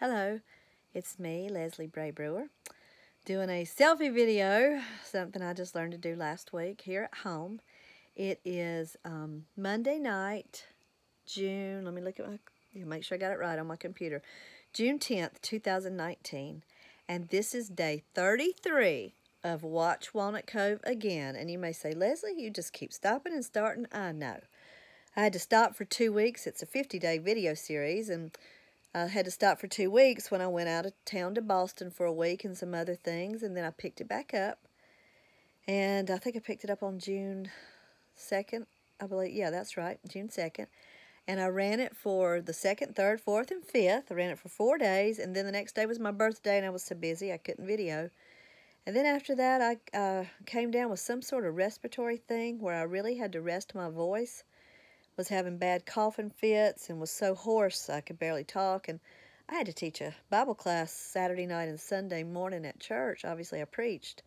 Hello, it's me, Leslie Bray-Brewer, doing a selfie video, something I just learned to do last week here at home. It is Monday night, June, let me look at make sure I got it right on my computer, June 10th, 2019, and this is day 33 of Watch Walnut Cove Again. And you may say, Leslie, you just keep stopping and starting. I know. I had to stop for 2 weeks. It's a 50-day video series, and I had to stop for 2 weeks when I went out of town to Boston for a week and some other things, and then I picked it back up. And I think I picked it up on June 2nd, I believe. Yeah, that's right, June 2nd. And I ran it for the 2nd, 3rd, 4th, and 5th. I ran it for 4 days, and then the next day was my birthday, and I was so busy I couldn't video. And then after that, I came down with some sort of respiratory thing where I really had to rest my voice. Was having bad coughing fits and was so hoarse I could barely talk. And I had to teach a Bible class Saturday night and Sunday morning at church. Obviously, I preached.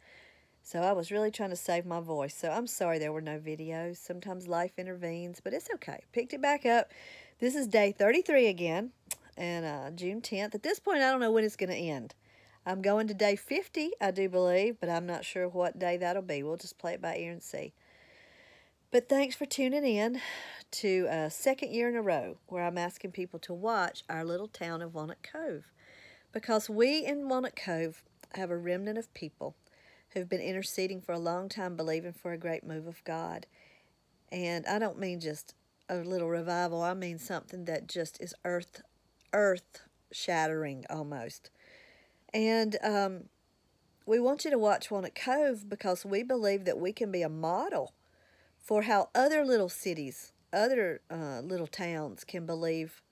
So I was really trying to save my voice. So I'm sorry there were no videos. Sometimes life intervenes, but it's okay. Picked it back up. This is day 33 again, and June 10th. At this point, I don't know when it's going to end. I'm going to day 50, I do believe, but I'm not sure what day that'll be. We'll just play it by ear and see. But thanks for tuning in to a second year in a row where I'm asking people to watch our little town of Walnut Cove. Because we in Walnut Cove have a remnant of people who've been interceding for a long time, believing for a great move of God. And I don't mean just a little revival. I mean something that just is earth-shattering almost. And we want you to watch Walnut Cove because we believe that we can be a model for how other little cities, other little towns can believe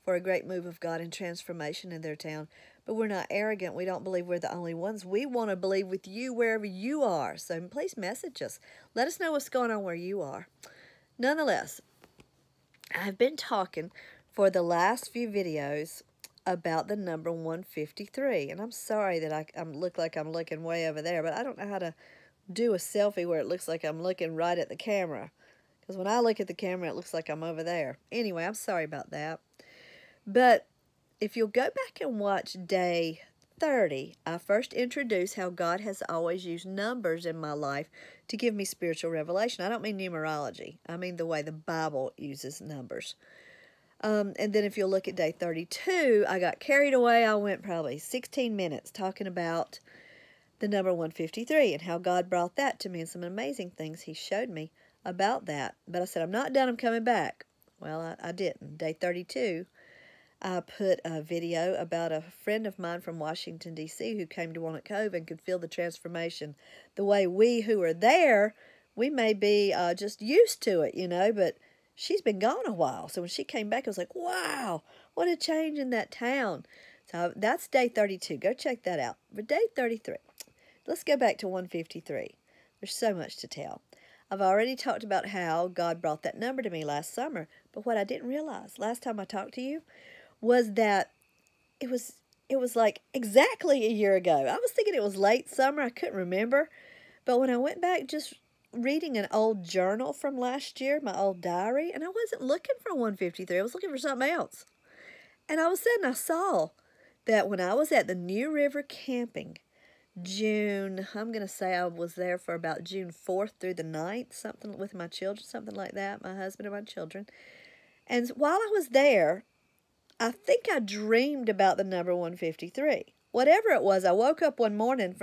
for a great move of God and transformation in their town. But we're not arrogant. We don't believe we're the only ones. We want to believe with you wherever you are. So please message us. Let us know what's going on where you are. Nonetheless, I've been talking for the last few videos about the number 153. And I'm sorry that I look like I'm looking way over there, but I don't know how to do a selfie where it looks like I'm looking right at the camera. Because when I look at the camera, it looks like I'm over there. Anyway, I'm sorry about that. But if you'll go back and watch day 30, I first introduced how God has always used numbers in my life to give me spiritual revelation. I don't mean numerology. I mean the way the Bible uses numbers. And then if you'll look at day 32, I got carried away. I went probably 16 minutes talking about the number 153 and how God brought that to me and some amazing things He showed me about that. But I said, I'm not done. I'm coming back. Well, I didn't. Day 32, I put a video about a friend of mine from Washington, D.C. who came to Walnut Cove and could feel the transformation. The way we who are there, we may be just used to it, you know, but she's been gone a while. So when she came back, I was like, wow, what a change in that town. So that's day 32. Go check that out. For day 33, let's go back to 153. There's so much to tell. I've already talked about how God brought that number to me last summer, but what I didn't realize last time I talked to you was that it was like exactly a year ago. I was thinking it was late summer. I couldn't remember. But when I went back just reading an old journal from last year, my old diary, and I wasn't looking for 153. I was looking for something else. And all of a sudden I saw that when I was at the New River camping, June, I'm going to say I was there for about June 4th through the 9th, something with my children, something like that, my husband and my children. And while I was there, I think I dreamed about the number 153. Whatever it was, I woke up one morning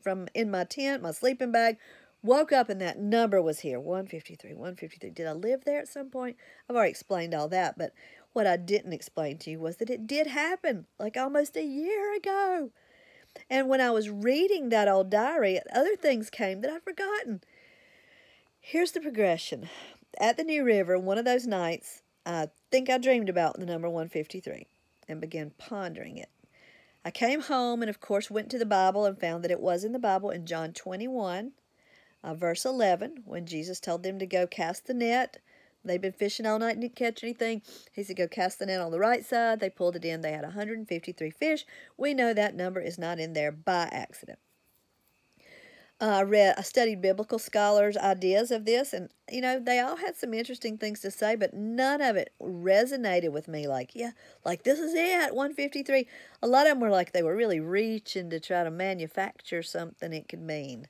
from in my tent, my sleeping bag, woke up and that number was here, 153, 153. Did I live there at some point? I've already explained all that, but what I didn't explain to you was that it did happen like almost a year ago. And when I was reading that old diary, other things came that I'd forgotten. Here's the progression. At the New River, one of those nights, I think I dreamed about the number 153 and began pondering it. I came home and, of course, went to the Bible and found that it was in the Bible in John 21, verse 11, when Jesus told them to go cast the net. They'd been fishing all night and didn't catch anything. He said, go cast the net on the right side. They pulled it in. They had 153 fish. We know that number is not in there by accident. I studied biblical scholars' ideas of this, and they all had some interesting things to say, but none of it resonated with me. Like, yeah, like this is it, 153. A lot of them were like they were really reaching to try to manufacture something it could mean.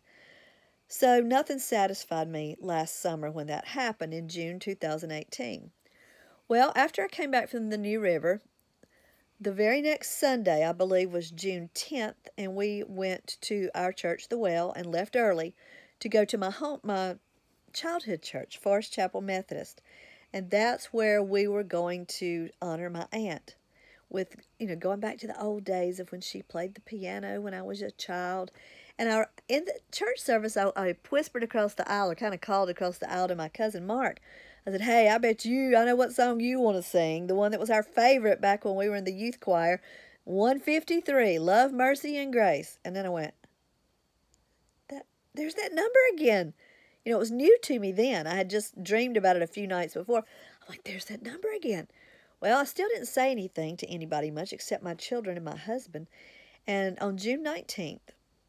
So nothing satisfied me last summer when that happened in June 2018. Well, after I came back from the New River, the very next Sunday, I believe, was June 10th, and we went to our church, the Well, and left early to go to my childhood church, Forest Chapel Methodist. And that's where we were going to honor my aunt with, going back to the old days of when she played the piano when I was a child. And in the church service, I whispered across the aisle, or kind of called across the aisle to my cousin Mark. I said, hey, I know what song you want to sing, the one that was our favorite back when we were in the youth choir, 153, Love, Mercy, and Grace. And then I went, there's that number again. It was new to me then. I had just dreamed about it a few nights before. I'm like, there's that number again. Well, I still didn't say anything to anybody much except my children and my husband. And on June 19th,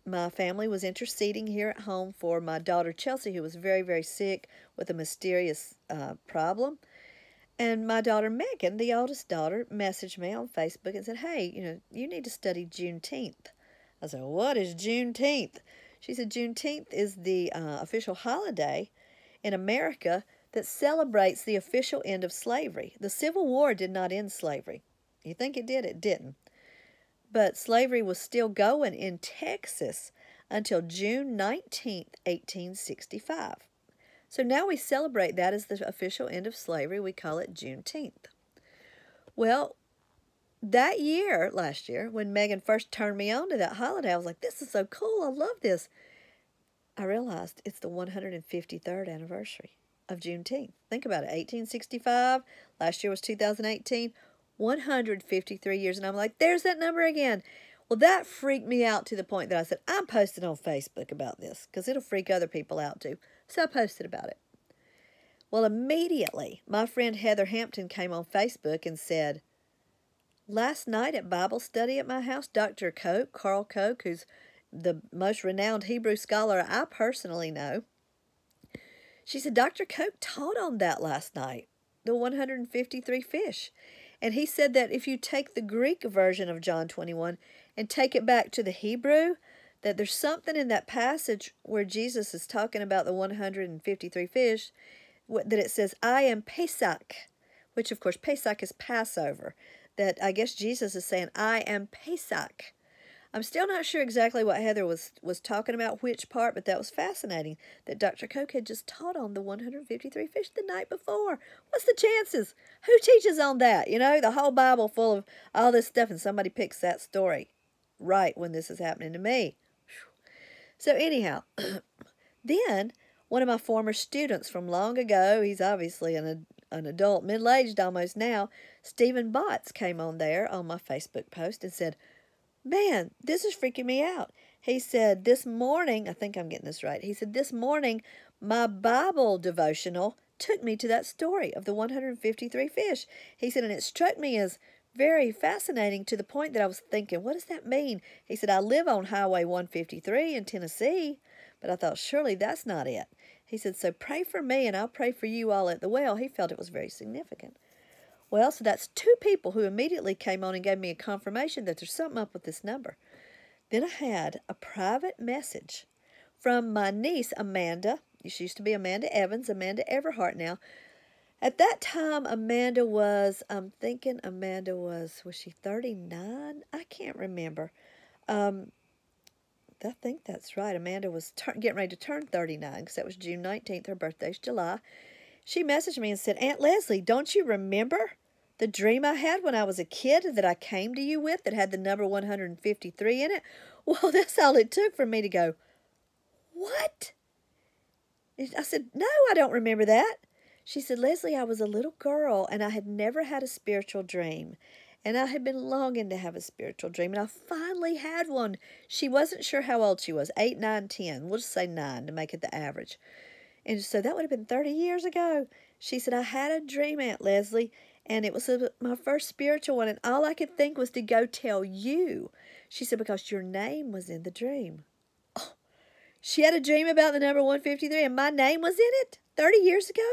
my family was interceding here at home for my daughter Chelsea, who was very, very sick with a mysterious problem. And my daughter Megan, the oldest daughter, messaged me on Facebook and said, hey, you need to study Juneteenth. I said, what is Juneteenth? She said, Juneteenth is the official holiday in America that celebrates the official end of slavery. The Civil War did not end slavery. You think it did? It didn't. But slavery was still going in Texas until June 19th, 1865. So now we celebrate that as the official end of slavery. We call it Juneteenth. Well, last year, when Megan first turned me on to that holiday, I was like, this is so cool. I love this. I realized it's the 153rd anniversary of Juneteenth. Think about it. 1865. Last year was 2018. 153 years. And I'm like, there's that number again. Well, that freaked me out to the point that I said, I'm posting on Facebook about this because it'll freak other people out too. So I posted about it. Well, immediately, my friend Heather Hampton came on Facebook and said, last night at Bible study at my house, Dr. Koch, Carl Koch, who's the most renowned Hebrew scholar I personally know, she said, Dr. Koch taught on that last night, the 153 fish. And he said that if you take the Greek version of John 21 and take it back to the Hebrew, that there's something in that passage where Jesus is talking about the 153 fish, that it says, I am Pesach, which of course Pesach is Passover. That I guess Jesus is saying, I am Pesach. I'm still not sure exactly what Heather was talking about, which part, but that was fascinating that Dr. Koch had just taught on the 153 fish the night before. What's the chances? Who teaches on that? The whole Bible full of all this stuff, and somebody picks that story right when this is happening to me. So anyhow, then one of my former students from long ago, he's obviously an adult, middle-aged almost now, Stephen Botts came on there on my Facebook post and said, man, this is freaking me out. He said, this morning, I think I'm getting this right. He said, this morning, my Bible devotional took me to that story of the 153 fish. He said, and it struck me as very fascinating to the point that I was thinking, what does that mean? He said, I live on Highway 153 in Tennessee, but I thought, surely that's not it. He said, so pray for me and I'll pray for you all at the well. He felt it was very significant. Well, so that's two people who immediately came on and gave me a confirmation that there's something up with this number. Then I had a private message from my niece, Amanda. She used to be Amanda Evans, Amanda Everhart now. At that time, Amanda was, was she 39? I can't remember. I think that's right. Amanda was getting ready to turn 39 because that was June 19th. Her birthday's July. She messaged me and said, Aunt Leslie, don't you remember the dream I had when I was a kid that I came to you with that had the number 153 in it? Well, that's all it took for me to go, what? I said, no, I don't remember that. She said, Leslie, I was a little girl and I had never had a spiritual dream. And I had been longing to have a spiritual dream. And I finally had one. She wasn't sure how old she was, 8, 9, 10. We'll just say 9 to make it the average. And so that would have been 30 years ago. She said, I had a dream, Aunt Leslie, and it was my first spiritual one. And all I could think was to go tell you. She said, because your name was in the dream. Oh, She had a dream about the number 153 and my name was in it 30 years ago.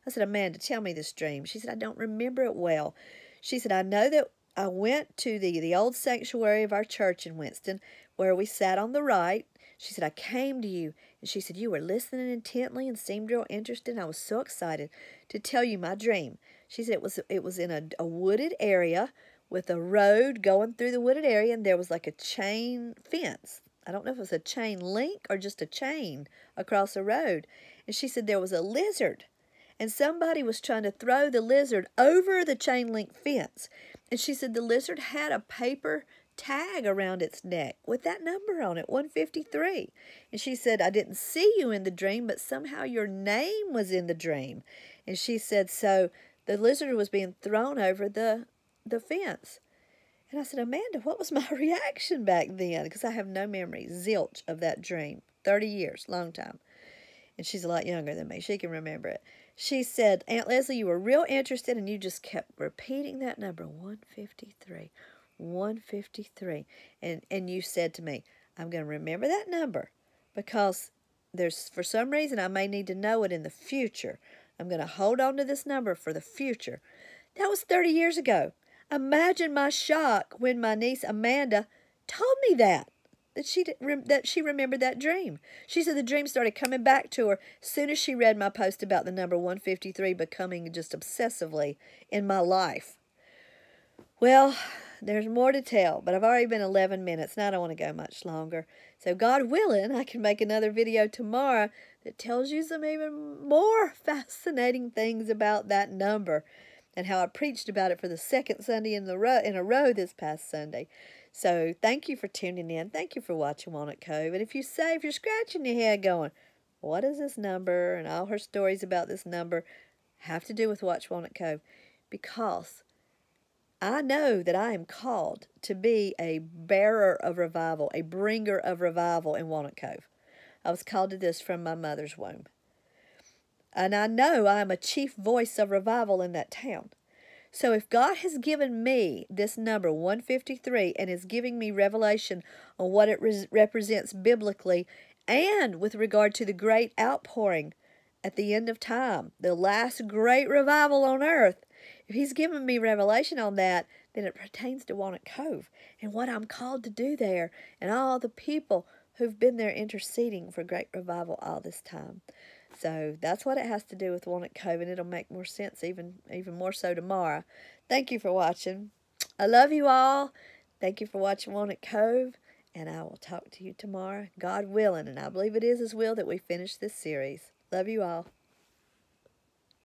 I said, Amanda, tell me this dream. She said, I don't remember it well. She said, I know that I went to the old sanctuary of our church in Winston where we sat on the right. She said, I came to you. And she said, you were listening intently and seemed real interested. And I was so excited to tell you my dream. She said it was in a wooded area with a road going through the wooded area. And there was like a chain fence. I don't know if it was a chain link or just a chain across the road. And she said there was a lizard. And somebody was trying to throw the lizard over the chain link fence. And she said the lizard had a paper tag around its neck with that number on it, 153. And she said, I didn't see you in the dream, but somehow your name was in the dream. And she said, so the lizard was being thrown over the fence. And I said, Amanda, what was my reaction back then? Because I have no memory, zilch, of that dream. 30 years, long time. And she's a lot younger than me. She can remember it. She said, Aunt Leslie, you were real interested and you just kept repeating that number, 153, 153. And you said to me, I'm going to remember that number because for some reason, I may need to know it in the future. I'm going to hold on to this number for the future. That was 30 years ago. Imagine my shock when my niece Amanda told me that she remembered that dream. She said the dream started coming back to her as soon as she read my post about the number 153 becoming just obsessively in my life. Well, there's more to tell, but I've already been 11 minutes, and I don't want to go much longer. So God willing, I can make another video tomorrow that tells you some even more fascinating things about that number and how I preached about it for the second Sunday in a row this past Sunday. So thank you for tuning in. Thank you for watching Walnut Cove. And if you're scratching your head going, what is this number? And all her stories about this number have to do with Watch Walnut Cove. Because I know that I am called to be a bearer of revival, a bringer of revival in Walnut Cove. I was called to this from my mother's womb. And I know I am a chief voice of revival in that town. So if God has given me this number, 153, and is giving me revelation on what it represents biblically and with regard to the great outpouring at the end of time, the last great revival on earth, if he's given me revelation on that, then it pertains to Walnut Cove and what I'm called to do there and all the people who've been there interceding for great revival all this time. So that's what it has to do with Walnut Cove, and it'll make more sense even more so tomorrow. Thank you for watching. I love you all. Thank you for watching Walnut Cove, and I will talk to you tomorrow, God willing, and I believe it is His will that we finish this series. Love you all.